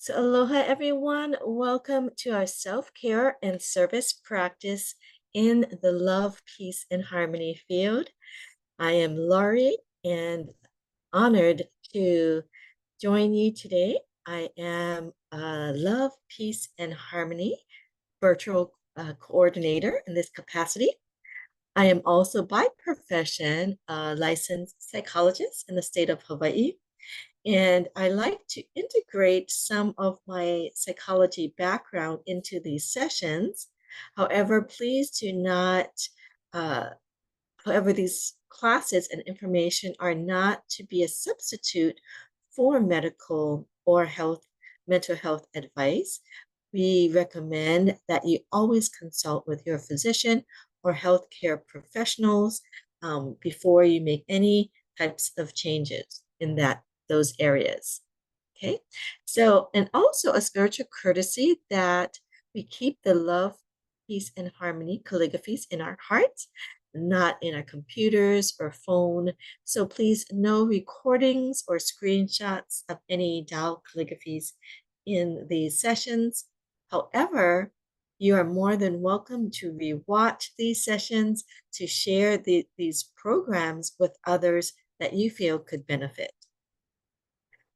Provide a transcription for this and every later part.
So, aloha everyone. Welcome to our self care and service practice in the love, peace, and harmony field. I am Laurie and honored to join you today. I am a love, peace, and harmony virtual coordinator in this capacity. I am also by profession a licensed psychologist in the state of Hawaii. And I like to integrate some of my psychology background into these sessions. However, please do not, uh, however, these classes and information are not to be a substitute for medical or mental health advice. We recommend that you always consult with your physician or healthcare professionals before you make any types of changes in those areas. Okay, so and also a spiritual courtesy that we keep the love, peace, and harmony calligraphies in our hearts, not in our computers or phone. So please, no recordings or screenshots of any Tao calligraphies in these sessions. However, you are more than welcome to rewatch these sessions to share these programs with others that you feel could benefit.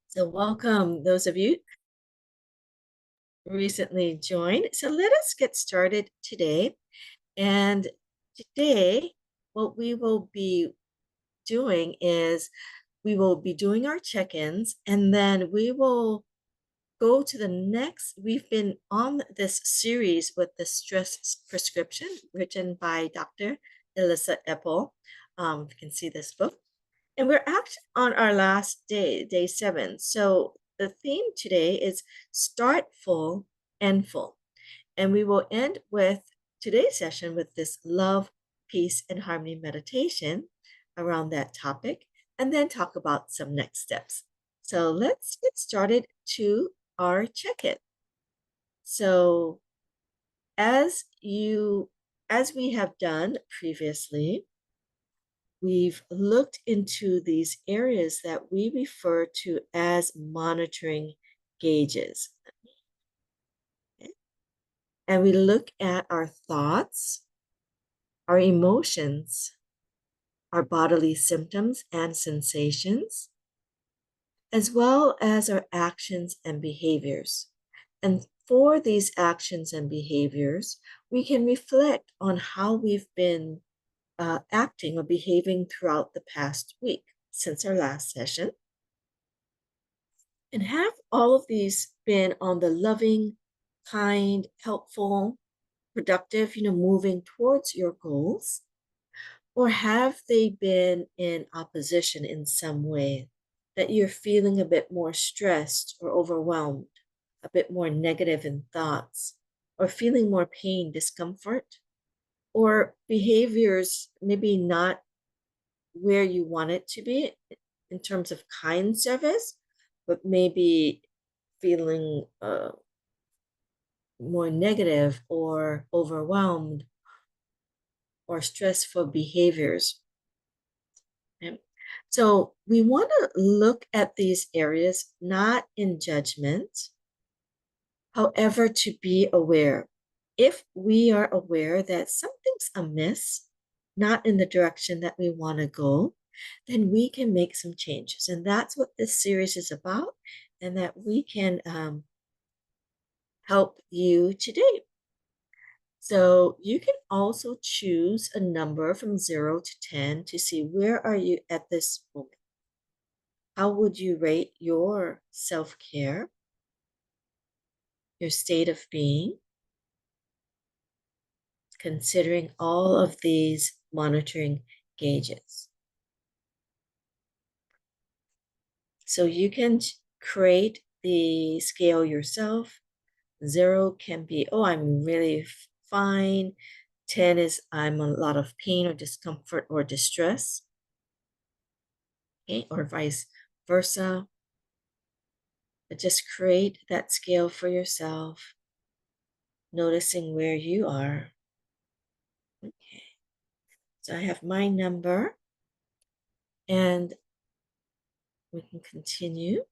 So welcome those of you recently joined. So let us get started today. And today, what we will be doing is we will be doing our check-ins and then we will go to the next. We've been on this series with the stress prescription written by Dr. Elissa Epple. You can see this book. And we're actually on our last day, day 7. So the theme today is start full, end full. And we will end with today's session with this love, peace, and harmony meditation around that topic, and then talk about some next steps. So let's get started to our check-in. So as we have done previously, we've looked into these areas that we refer to as monitoring gauges. Okay? And we look at our thoughts, our emotions, our bodily symptoms and sensations, as well as our actions and behaviors. And for these actions and behaviors, we can reflect on how we've been acting or behaving throughout the past week since our last session. And have all of these been on the loving, kind, helpful, productive, moving towards your goals? Or have they been in opposition in some way that you're feeling a bit more stressed or overwhelmed, a bit more negative in thoughts, or feeling more pain, discomfort, or behaviors maybe not where you want it to be in terms of kind service, but maybe feeling more negative or overwhelmed or stressful behaviors. Okay? So we want to look at these areas not in judgment, however, to be aware. If we are aware that something's amiss, not in the direction that we want to go, then we can make some changes. And that's what this series is about, and that we can help you today. So you can also choose a number from 0 to 10 to see where are you at this moment. How would you rate your self-care, your state of being, considering all of these monitoring gauges? So you can create the scale yourself. 0 can be, oh, I'm really fine. 10 is I'm a lot of pain or discomfort or distress. Okay, or vice versa. But just create that scale for yourself, noticing where you are. Okay, so I have my number, and we can continue.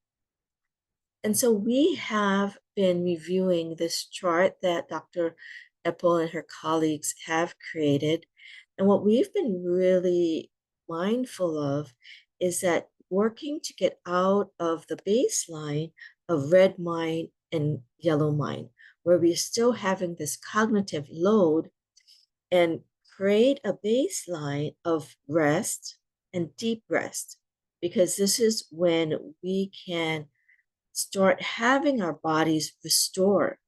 And so we have been reviewing this chart that Dr. Epple and her colleagues have created. And what we've been really mindful of is that working to get out of the baseline of red mind and yellow mind, where we're still having this cognitive load, and create a baseline of rest and deep rest, because this is when we can start having our bodies restore,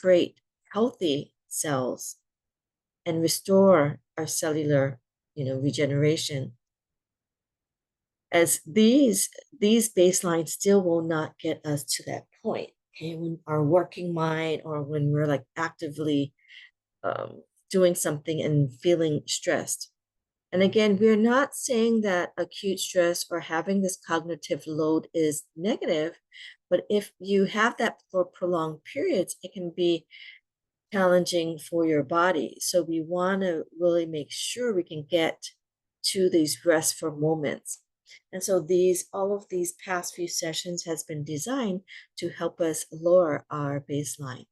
create healthy cells, and restore our cellular, regeneration. As these baselines still will not get us to that point. Okay, when our working mind or when we're like actively doing something and feeling stressed. And again, we're not saying that acute stress or having this cognitive load is negative, but if you have that for prolonged periods, it can be challenging for your body. So we want to really make sure we can get to these restful moments. And so all of these past few sessions has been designed to help us lower our baseline.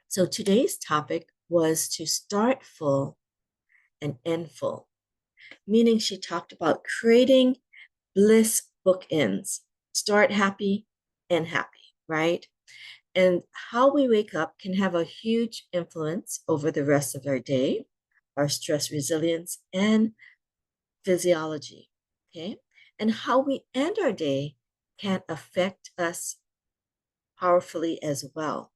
So today's topic was to start full and end full, meaning she talked about creating bliss bookends, start happy and happy, right? And how we wake up can have a huge influence over the rest of our day, our stress resilience, and physiology, okay? And how we end our day can affect us powerfully as well.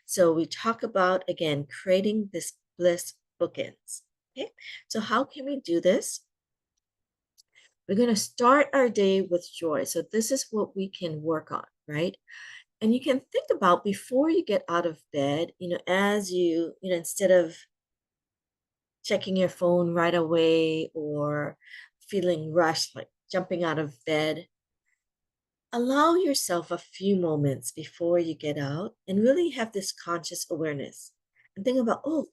So we talk about, again, creating this bliss bookends, okay? So how can we do this? We're going to start our day with joy. So this is what we can work on, right? And you can think about before you get out of bed, as instead of checking your phone right away or feeling rushed, like jumping out of bed, allow yourself a few moments before you get out and really have this conscious awareness and think about, oh,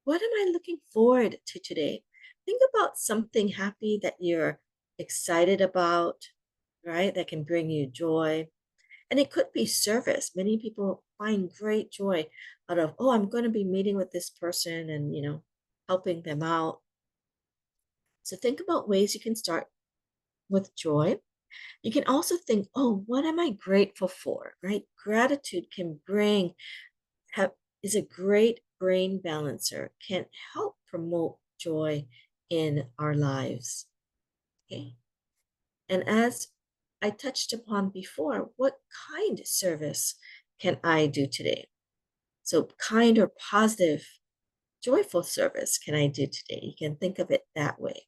what am I looking forward to today? Think about something happy that you're excited about, right? That can bring you joy. And it could be service. Many people find great joy out of, oh, I'm going to be meeting with this person and, helping them out. So think about ways you can start with joy. You can also think, oh, what am I grateful for, right? Gratitude can is a great brain balancer, can help promote joy in our lives. Okay. And as I touched upon before, what kind of service can I do today? So, kind or positive, joyful service can I do today? You can think of it that way.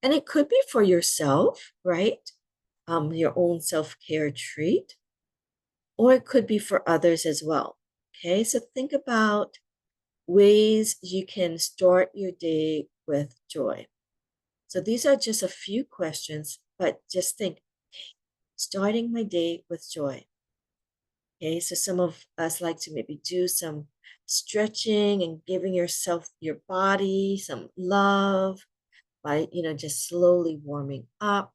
And it could be for yourself, right? Your own self care treat, or it could be for others as well. Okay, so think about ways you can start your day with joy. So these are just a few questions, but just think, okay, starting my day with joy. Okay, so some of us like to maybe do some stretching and giving yourself, your body some love by, just slowly warming up,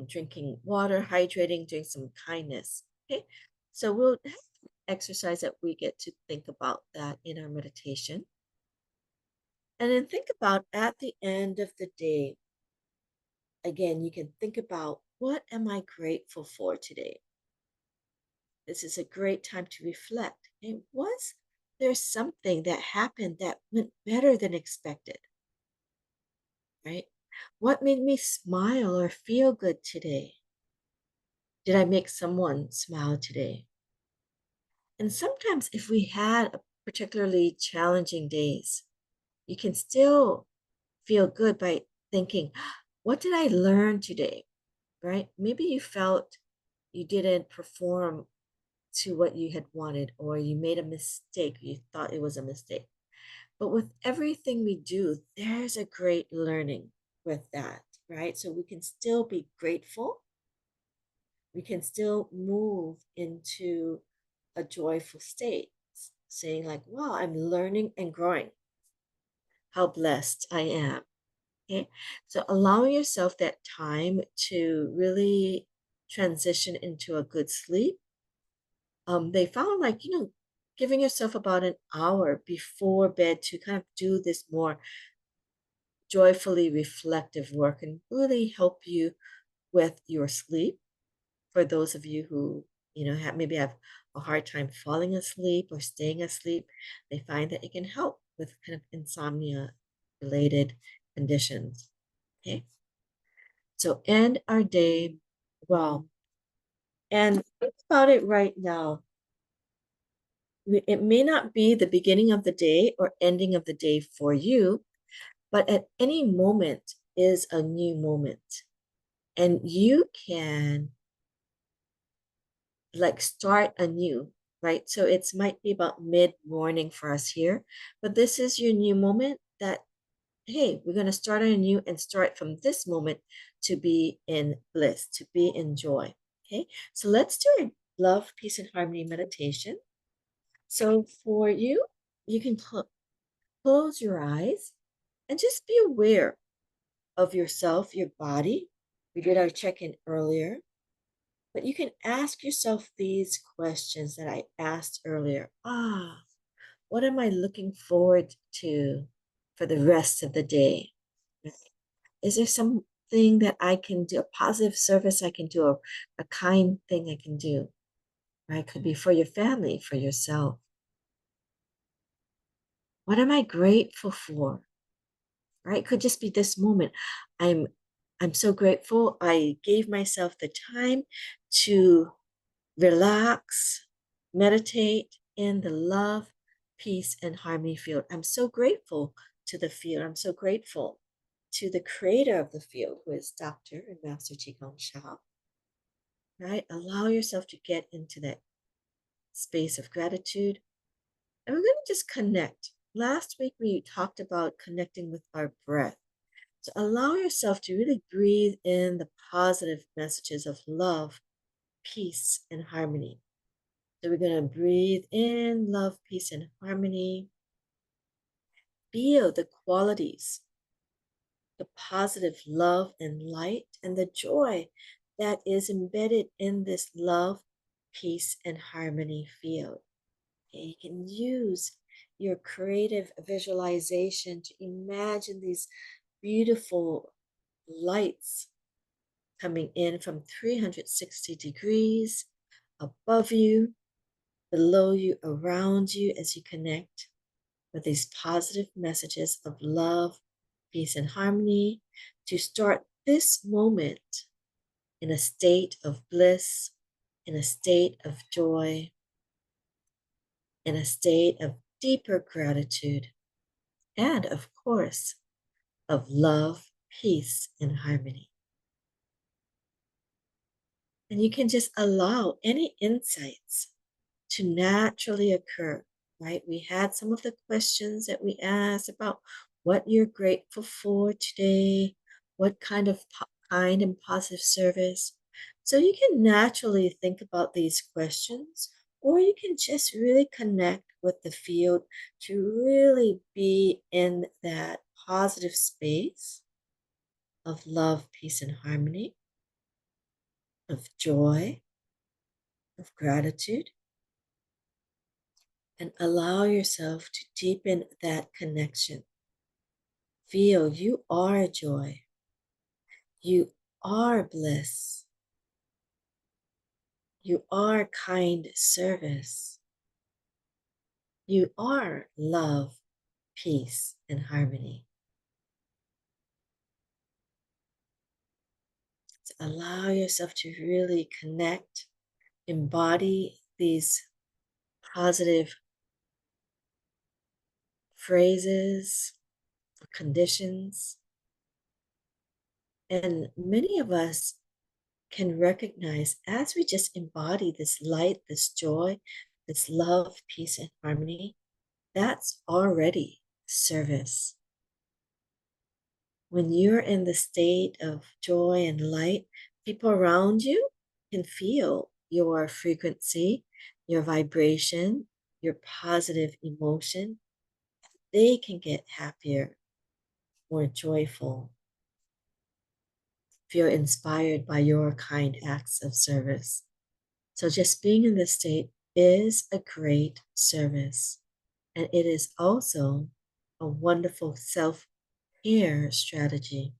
drinking water, hydrating, doing some kindness. Okay, so we'll have an exercise that we get to think about that in our meditation. And then think about at the end of the day, again, you can think about what am I grateful for today? This is a great time to reflect. Okay, was there something that happened that went better than expected? Right? What made me smile or feel good today? Did I make someone smile today? And sometimes, if we had a particularly challenging days, you can still feel good by thinking, what did I learn today? Right? Maybe you felt you didn't perform to what you had wanted, or you made a mistake, you thought it was a mistake. But with everything we do, there's a great learning with that, right? So we can still be grateful. We can still move into a joyful state, saying, like, wow, I'm learning and growing. How blessed I am. Okay, so allowing yourself that time to really transition into a good sleep. They found like, giving yourself about an hour before bed to kind of do this more joyfully reflective work and really help you with your sleep. For those of you who, maybe have a hard time falling asleep or staying asleep, they find that it can help with kind of insomnia related conditions. Okay. So end our day well. And think about it right now. It may not be the beginning of the day or ending of the day for you, but at any moment is a new moment. And you can like start anew, right? So it's might be about mid-morning for us here, but this is your new moment that, hey, we're going to start anew and start from this moment to be in bliss, to be in joy. Okay, so let's do a love, peace, and harmony meditation. So for you, you can close your eyes and just be aware of yourself, your body. We did our check-in earlier, but you can ask yourself these questions that I asked earlier. What am I looking forward to for the rest of the day? Is there something that I can do, a positive service I can do, a kind thing I can do? Right? It could be for your family, for yourself. What am I grateful for? Right? It could just be this moment. I'm I'm so grateful I gave myself the time to relax, meditate in the love, peace, and harmony field. I'm so grateful to the field. I'm so grateful to the creator of the field, who is Dr. and Master Qigong Sha. Right? Allow yourself to get into that space of gratitude. And we're going to just connect. Last week, we talked about connecting with our breath. So allow yourself to really breathe in the positive messages of love, peace, and harmony. So we're going to breathe in love, peace, and harmony. Feel the qualities, the positive love and light, and the joy that is embedded in this love, peace, and harmony field. Okay, you can use your creative visualization to imagine these beautiful lights coming in from 360 degrees above you, below you, around you as you connect with these positive messages of love, peace, and harmony to start this moment in a state of bliss, in a state of joy, in a state of deeper gratitude, and of course, of love, peace, and harmony. And you can just allow any insights to naturally occur, right? We had some of the questions that we asked about what you're grateful for today, what kind of kind and positive service. So you can naturally think about these questions, or you can just really connect with the field to really be in that positive space of love, peace, and harmony, of joy, of gratitude, and allow yourself to deepen that connection. Feel you are joy. You are bliss. You are kind service. You are love, peace, and harmony. So allow yourself to really connect, embody these positive phrases, conditions. And many of us can recognize as we just embody this light, this joy, this love, peace, and harmony, that's already service. When you're in the state of joy and light, people around you can feel your frequency, your vibration, your positive emotion. They can get happier, more joyful, feel inspired by your kind acts of service. So just being in this state is a great service. And it is also a wonderful self-care strategy.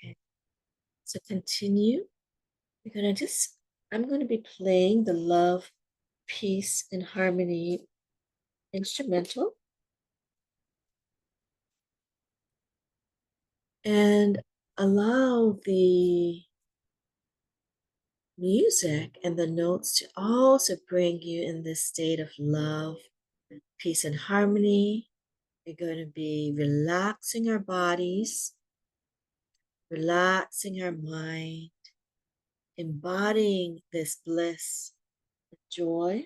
Okay. So continue. I'm going to be playing the Love, Peace, and Harmony instrumental. And allow the music and the notes to also bring you in this state of love, peace, and harmony. We're going to be relaxing our bodies, relaxing our mind, embodying this bliss, joy.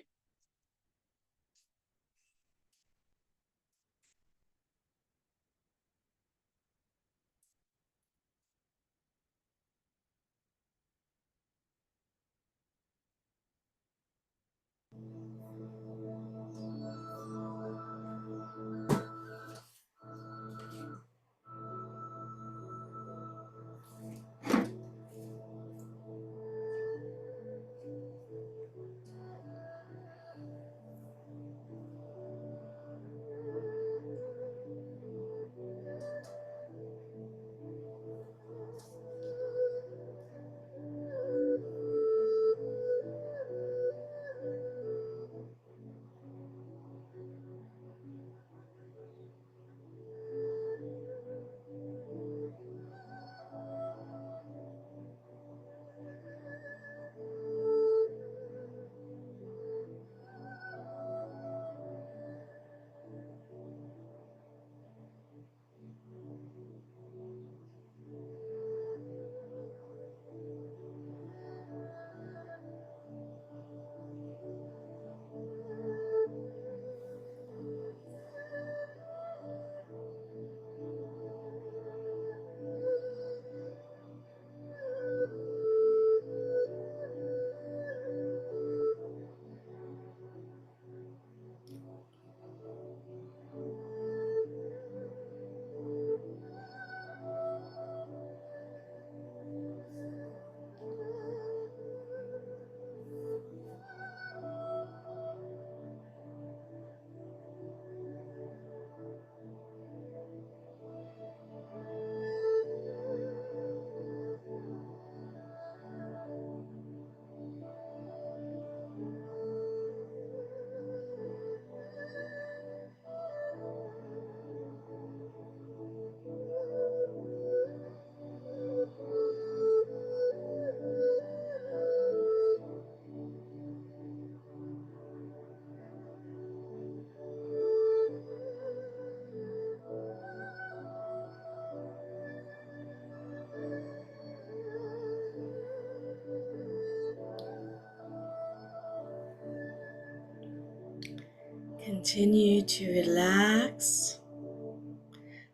Continue to relax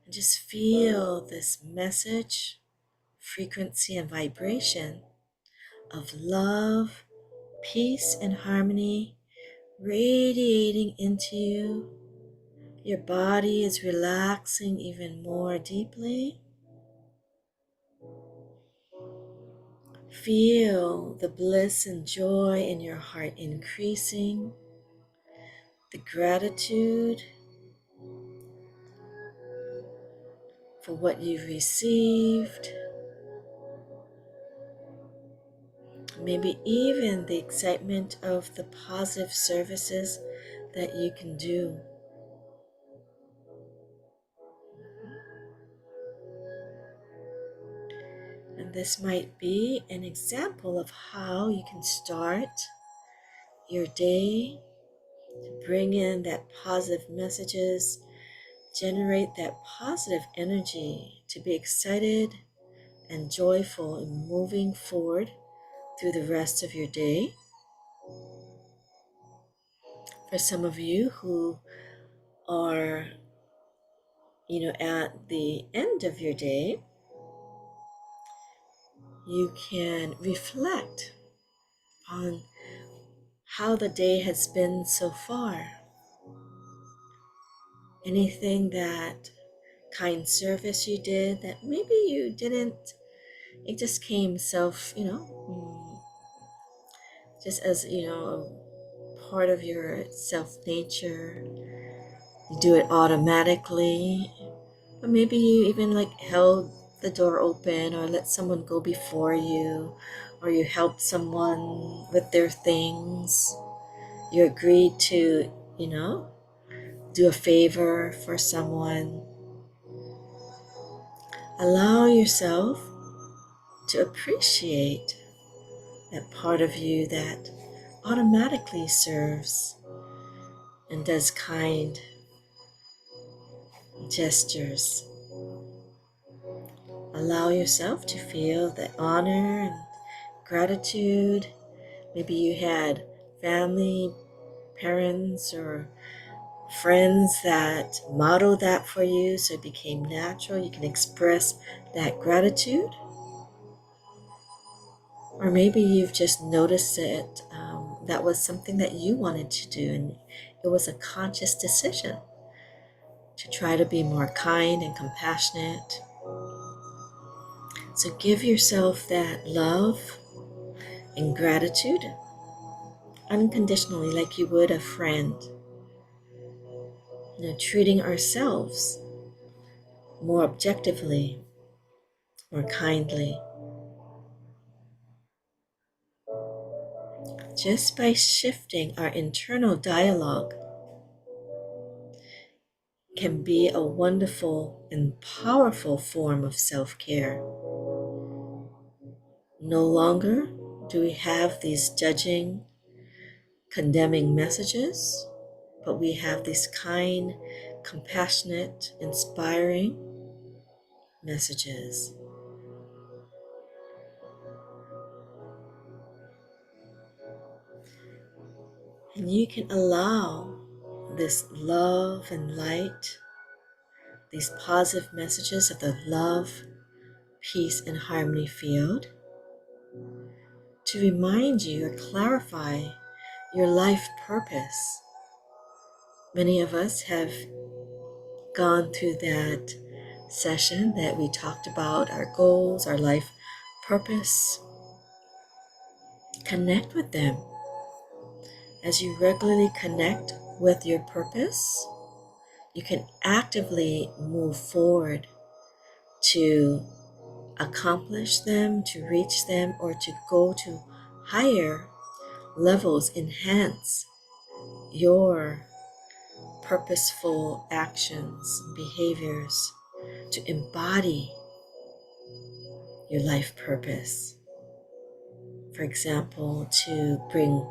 and just feel this message, frequency, and vibration of love, peace, and harmony radiating into you. Your body is relaxing even more deeply. Feel the bliss and joy in your heart increasing, the gratitude for what you've received, maybe even the excitement of the positive services that you can do. And this might be an example of how you can start your day to bring in that positive messages, generate that positive energy to be excited and joyful in moving forward through the rest of your day. For some of you who are, at the end of your day, you can reflect on how the day has been so far. anything that kind service you did that maybe you didn't, it just came just as, a part of your self nature. You do it automatically, or maybe you even like held the door open or let someone go before you, or you helped someone with their things. You agreed to, do a favor for someone. Allow yourself to appreciate that part of you that automatically serves and does kind gestures. Allow yourself to feel the honor and gratitude. Maybe you had family, parents, or friends that modeled that for you, so it became natural. You can express that gratitude. Or maybe you've just noticed it, that was something that you wanted to do, and it was a conscious decision to try to be more kind and compassionate. So give yourself that love and gratitude unconditionally, like you would a friend. Treating ourselves more objectively, more kindly, just by shifting our internal dialogue can be a wonderful and powerful form of self-care. No longer do we have these judging, condemning messages, but we have these kind, compassionate, inspiring messages. And you can allow this love and light, these positive messages of the love, peace, and harmony field to remind you or clarify your life purpose. Many of us have gone through that session that we talked about our goals, our life purpose. Connect with them. As you regularly connect with your purpose, you can actively move forward to accomplish them, to reach them, or to go to higher levels, enhance your purposeful actions, behaviors, to embody your life purpose. For example, to bring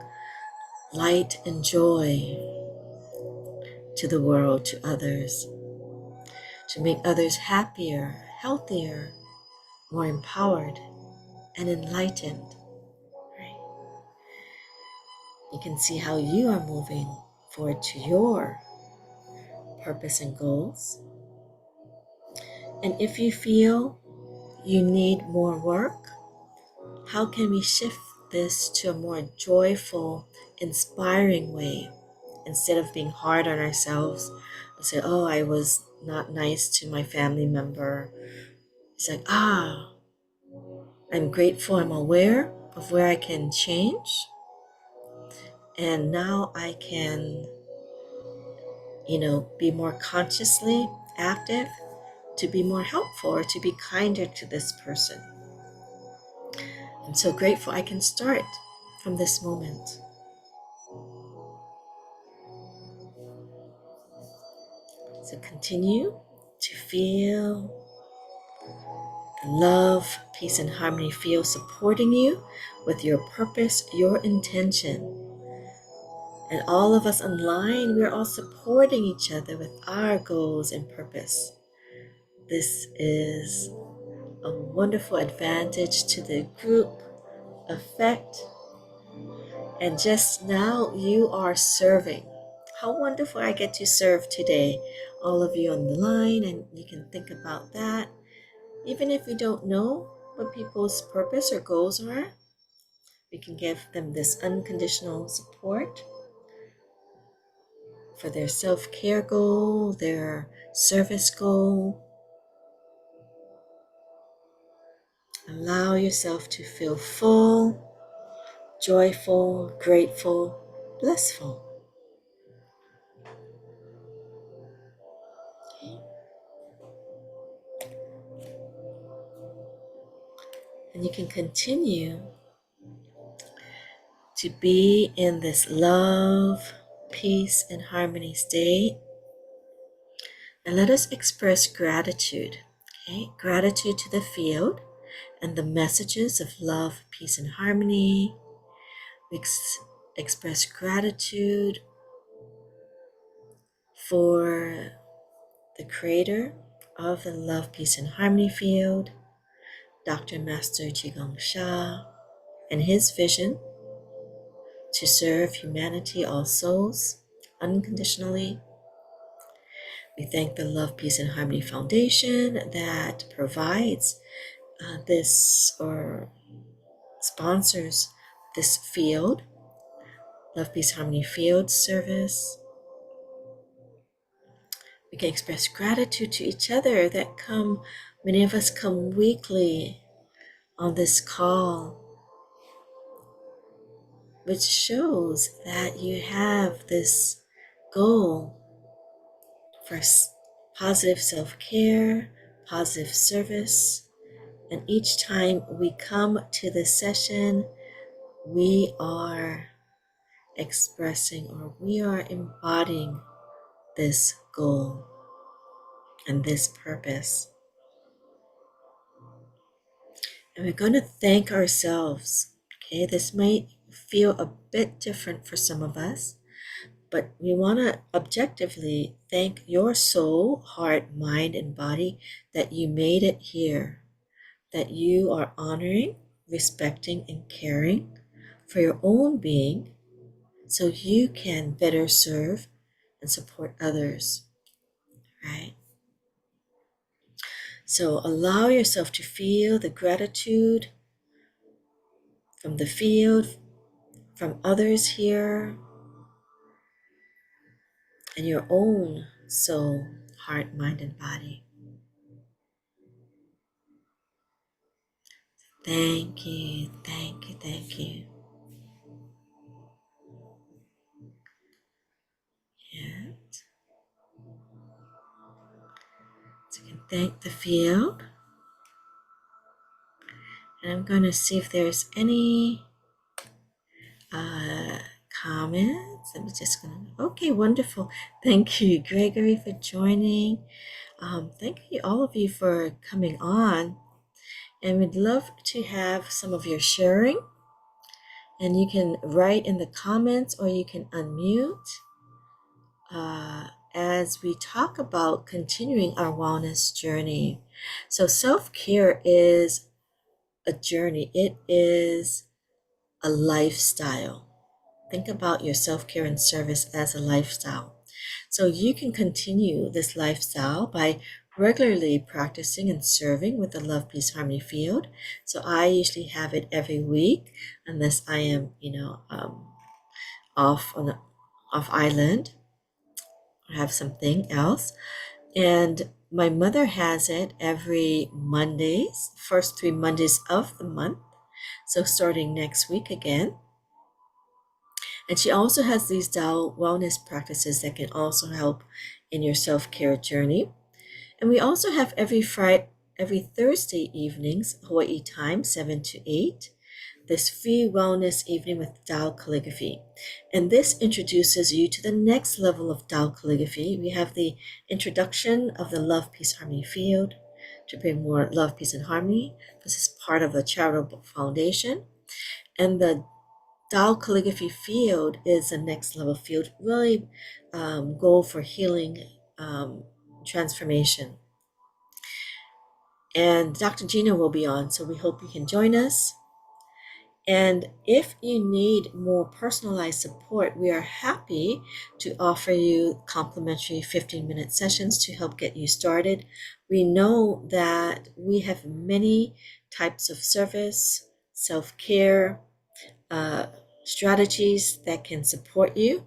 light and joy to the world, to others, to make others happier, healthier, more empowered, and enlightened. Right? You can see how you are moving forward to your purpose and goals. And if you feel you need more work, how can we shift this to a more joyful, inspiring way? Instead of being hard on ourselves, say, oh, I was not nice to my family member. It's like, I'm grateful, I'm aware of where I can change. And now I can, be more consciously active to be more helpful or to be kinder to this person. I'm so grateful I can start from this moment. So continue to feel the love, peace, and harmony field supporting you with your purpose, your intention. And all of us online, we're all supporting each other with our goals and purpose. This is a wonderful advantage to the group effect. And just now you are serving. How wonderful I get to serve today. All of you on the line, and you can think about that. Even if we don't know what people's purpose or goals are, we can give them this unconditional support for their self-care goal, their service goal. Allow yourself to feel full, joyful, grateful, blissful. And you can continue to be in this love, peace, and harmony state. And let us express gratitude. Okay? Gratitude to the field and the messages of love, peace, and harmony. We express gratitude for the creator of the love, peace, and harmony field, Dr. Master Qigong Sha, and his vision to serve humanity, all souls, unconditionally. We thank the Love, Peace, and Harmony Foundation that provides this or sponsors this field, Love, Peace, Harmony Field Service. We can express gratitude to each other that many of us come weekly on this call, which shows that you have this goal for positive self-care, positive service. And each time we come to this session, we are expressing or we are embodying this goal and this purpose. And we're going to thank ourselves. Okay, this might feel a bit different for some of us, but we want to objectively thank your soul, heart, mind, and body that you made it here, that you are honoring, respecting, and caring for your own being so you can better serve and support others, right? So allow yourself to feel the gratitude from the field, from others here, and your own soul, heart, mind, and body. Thank you, thank you, thank you. And so you can thank the field. And I'm going to see if there's any comments. I'm just going to, okay, wonderful. Thank you, Gregory, for joining. Thank you, all of you, for coming on. And we'd love to have some of your sharing. And you can write in the comments or you can unmute as we talk about continuing our wellness journey. So self-care is a journey. It is a lifestyle. Think about your self-care and service as a lifestyle. So you can continue this lifestyle by regularly practicing and serving with the Love, Peace, Harmony field. So I usually have it every week, unless I am, off island or have something else. And my mother has it every Mondays, first 3 Mondays of the month. So starting next week again. And she also has these Tao wellness practices that can also help in your self-care journey. And we also have every Thursday evenings, Hawaii time, 7 to 8, this free wellness evening with Tao Calligraphy. And this introduces you to the next level of Tao Calligraphy. We have the introduction of the Love, Peace, Harmony field to bring more love, peace, and harmony. This is part of the charitable foundation. And the Tao Calligraphy field is a next level field, really goal for healing, transformation. And Dr. Gina will be on, so we hope you can join us. And if you need more personalized support, we are happy to offer you complimentary 15-minute sessions to help get you started. We know that we have many types of service, self-care, strategies that can support you.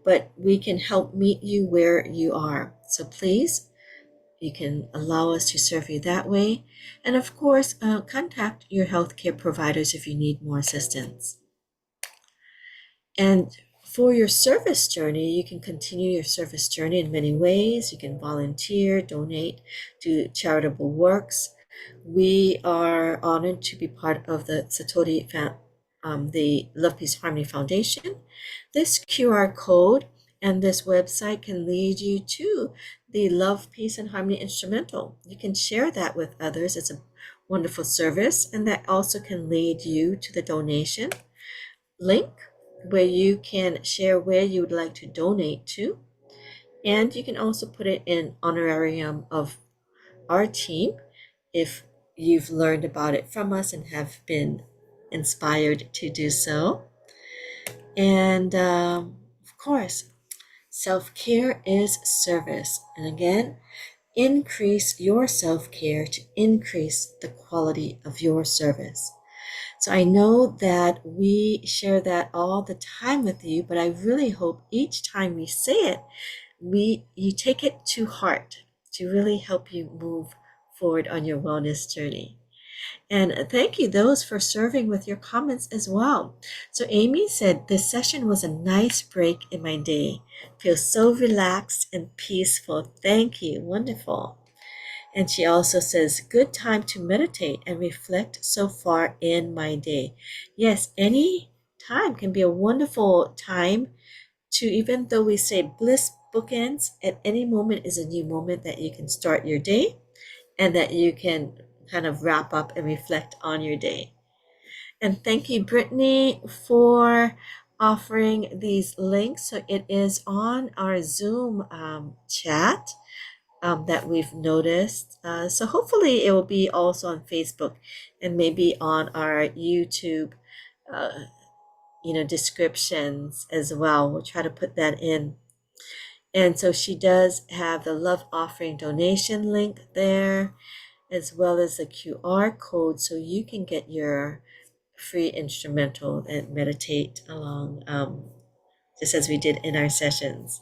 but we can help meet you where you are. So please, you can allow us to serve you that way. And of course, contact your healthcare providers if you need more assistance. And for your service journey, you can continue your service journey in many ways. You can volunteer, donate, do charitable works. We are honored to be part of the the Love, Peace, Harmony Foundation. This QR code and this website can lead you to the Love, Peace, and Harmony instrumental. You can share that with others. It's a wonderful service, and that also can lead you to the donation link where you can share where you would like to donate to. And you can also put it in honorarium of our team if you've learned about it from us and have been inspired to do so. And of course, self-care is service. And again, increase your self-care to increase the quality of your service. So I know that we share that all the time with you, but I really hope each time we say it, you take it to heart to really help you move forward on your wellness journey. And thank you those for serving with your comments as well. So Amy said, this session was a nice break in my day. Feel so relaxed and peaceful. Thank you. Wonderful. And she also says, good time to meditate and reflect so far in my day. Yes, any time can be a wonderful time to, even though we say bliss bookends, at any moment is a new moment that you can start your day and that you can kind of wrap up and reflect on your day. And thank you, Brittany, for offering these links. So it is on our Zoom chat that we've noticed. So hopefully it will be also on Facebook and maybe on our YouTube, descriptions as well. We'll try to put that in. And so she does have the love offering donation link there, as well as the QR code so you can get your free instrumental and meditate along, just as we did in our sessions.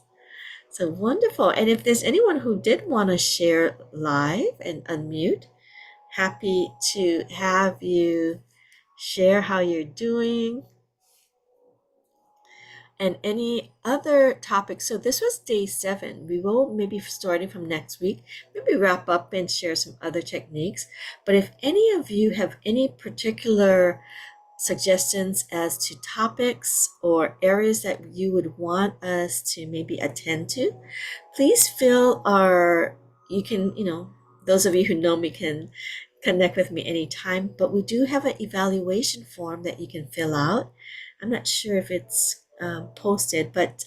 So wonderful. And if there's anyone who did want to share live and unmute, happy to have you share how you're doing and any other topics. So this was day 7. We will maybe starting from next week, maybe wrap up and share some other techniques. But if any of you have any particular suggestions as to topics or areas that you would want us to maybe attend to, please you can, those of you who know me can connect with me anytime, but we do have an evaluation form that you can fill out. I'm not sure if it's posted, but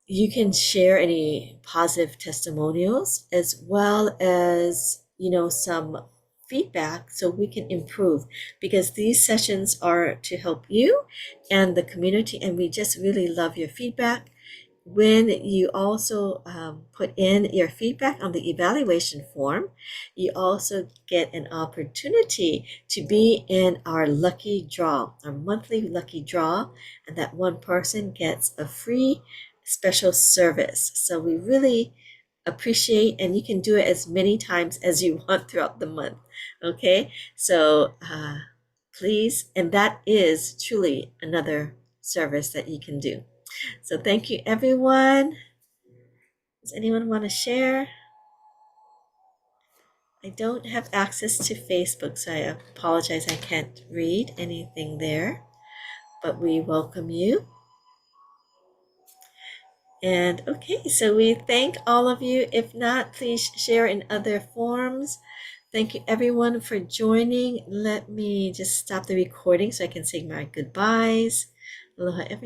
you can share any positive testimonials as well as, some feedback so we can improve, because these sessions are to help you and the community, and we just really love your feedback. When you also put in your feedback on the evaluation form, you also get an opportunity to be in our lucky draw, our monthly lucky draw, and that one person gets a free special service. So we really appreciate, and you can do it as many times as you want throughout the month. Okay, so please, and that is truly another service that you can do. So thank you, everyone. Does anyone want to share? I don't have access to Facebook, so I apologize. I can't read anything there, but we welcome you. And okay, so we thank all of you. If not, please share in other forms. Thank you, everyone, for joining. Let me just stop the recording so I can say my goodbyes. Aloha, everyone.